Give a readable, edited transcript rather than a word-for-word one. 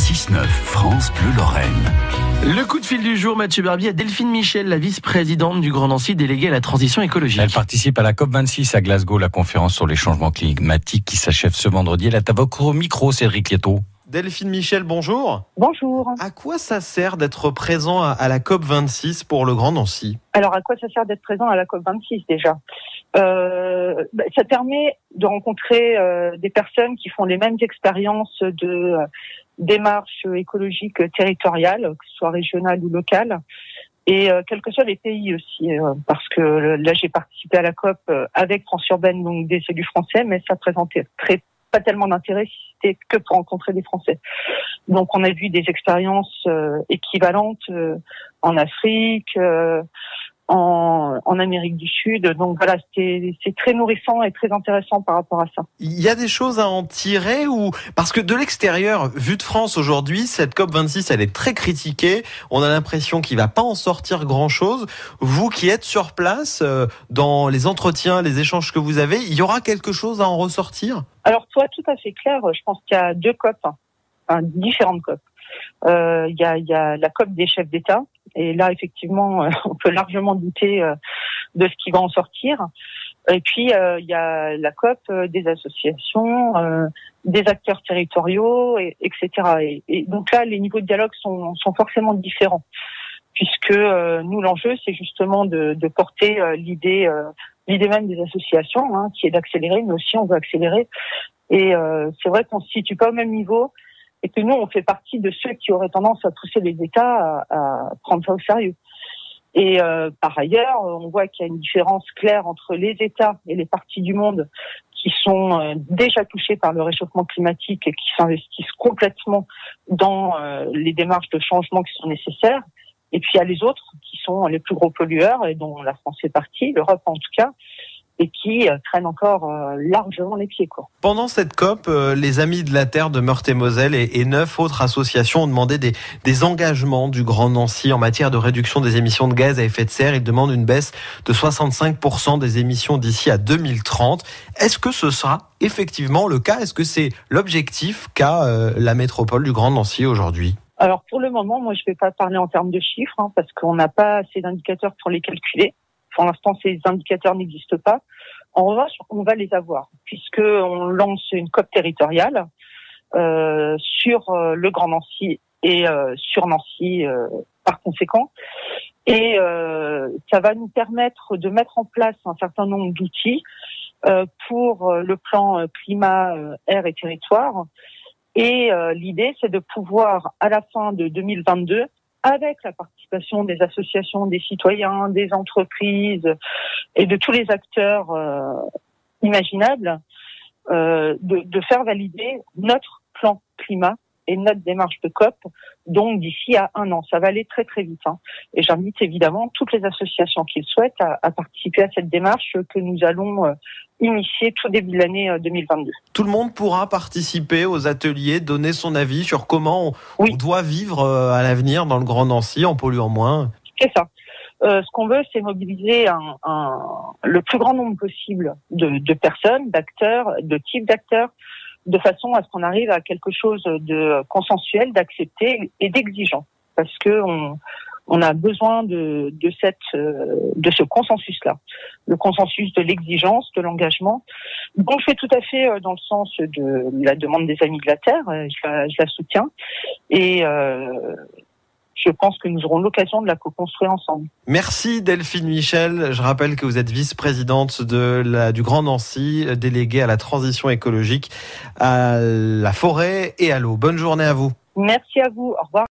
6-9, France Bleu Lorraine. Le coup de fil du jour, Mathieu Barbier, à Delphine Michel, la vice-présidente du Grand Nancy déléguée à la transition écologique. Elle participe à la COP26 à Glasgow, la conférence sur les changements climatiques qui s'achève ce vendredi. Elle est à votre micro, Cédric Lieto. Delphine Michel, bonjour. Bonjour. À quoi ça sert d'être présent à la COP26 pour le Grand Nancy ? Alors, à quoi ça sert d'être présent à la COP26 déjà ? Ça permet de rencontrer des personnes qui font les mêmes expériences de démarches écologiques territoriales, que ce soit régionales ou locales, et quels que soient les pays aussi, parce que là j'ai participé à la COP avec France Urbaine, donc des élus français, mais ça présentait pas tellement d'intérêt si c'était que pour rencontrer des Français. Donc on a vu des expériences équivalentes en Afrique, en Amérique du Sud. Donc voilà, c'est très nourrissant et très intéressant par rapport à ça. Il y a des choses à en tirer ou parce que de l'extérieur, vu de France aujourd'hui, cette COP26 elle est très critiquée. On a l'impression qu'il va pas en sortir grand-chose. Vous qui êtes sur place, dans les entretiens, les échanges que vous avez, il y aura quelque chose à en ressortir ? Alors pour être tout à fait clair, je pense qu'il y a deux COP, différentes COP. Il y a la COP des chefs d'État. Et là, effectivement, on peut largement douter de ce qui va en sortir. Et puis, il y a la COP des associations, des acteurs territoriaux, etc. Et donc là, les niveaux de dialogue sont forcément différents, puisque nous, l'enjeu, c'est justement de porter l'idée même des associations, qui est d'accélérer, mais aussi on veut accélérer. Et c'est vrai qu'on se situe pas au même niveau. Et que nous, on fait partie de ceux qui auraient tendance à pousser les États à prendre ça au sérieux. Et par ailleurs, on voit qu'il y a une différence claire entre les États et les parties du monde qui sont déjà touchés par le réchauffement climatique et qui s'investissent complètement dans les démarches de changement qui sont nécessaires. Et puis il y a les autres qui sont les plus gros pollueurs et dont la France fait partie, l'Europe en tout cas, et qui traînent encore largement les pieds, quoi. Pendant cette COP, les Amis de la Terre de Meurthe-et-Moselle et 9 autres associations ont demandé des engagements du Grand Nancy en matière de réduction des émissions de gaz à effet de serre. Ils demandent une baisse de 65% des émissions d'ici à 2030. Est-ce que ce sera effectivement le cas ? Est-ce que c'est l'objectif qu'a la métropole du Grand Nancy aujourd'hui ? Alors pour le moment, moi je ne vais pas parler en termes de chiffres, parce qu'on n'a pas assez d'indicateurs pour les calculer. Pour l'instant, ces indicateurs n'existent pas. En revanche, on va les avoir, puisque on lance une COP territoriale sur le Grand Nancy et sur Nancy par conséquent. Et ça va nous permettre de mettre en place un certain nombre d'outils pour le plan climat, air et territoire. Et l'idée, c'est de pouvoir, à la fin de 2022, avec la participation des associations, des citoyens, des entreprises et de tous les acteurs imaginables, de faire valider notre plan climat et notre démarche de COP, donc d'ici à 1 an. Ça va aller très très vite. Et j'invite évidemment toutes les associations qui le souhaitent à participer à cette démarche que nous allons initier tout début de l'année 2022. Tout le monde pourra participer aux ateliers, donner son avis sur comment on doit vivre à l'avenir dans le Grand Nancy en polluant moins. C'est ça. Ce qu'on veut, c'est mobiliser le plus grand nombre possible de personnes, d'acteurs, de types d'acteurs, de façon à ce qu'on arrive à quelque chose de consensuel, d'accepté et d'exigeant. Parce que on a besoin de ce consensus-là. Le consensus de l'exigence, de l'engagement. Donc, je vais tout à fait dans le sens de la demande des Amis de la Terre. Je la soutiens. Et je pense que nous aurons l'occasion de la co-construire ensemble. Merci Delphine Michel. Je rappelle que vous êtes vice-présidente du Grand Nancy, déléguée à la transition écologique, à la forêt et à l'eau. Bonne journée à vous. Merci à vous. Au revoir.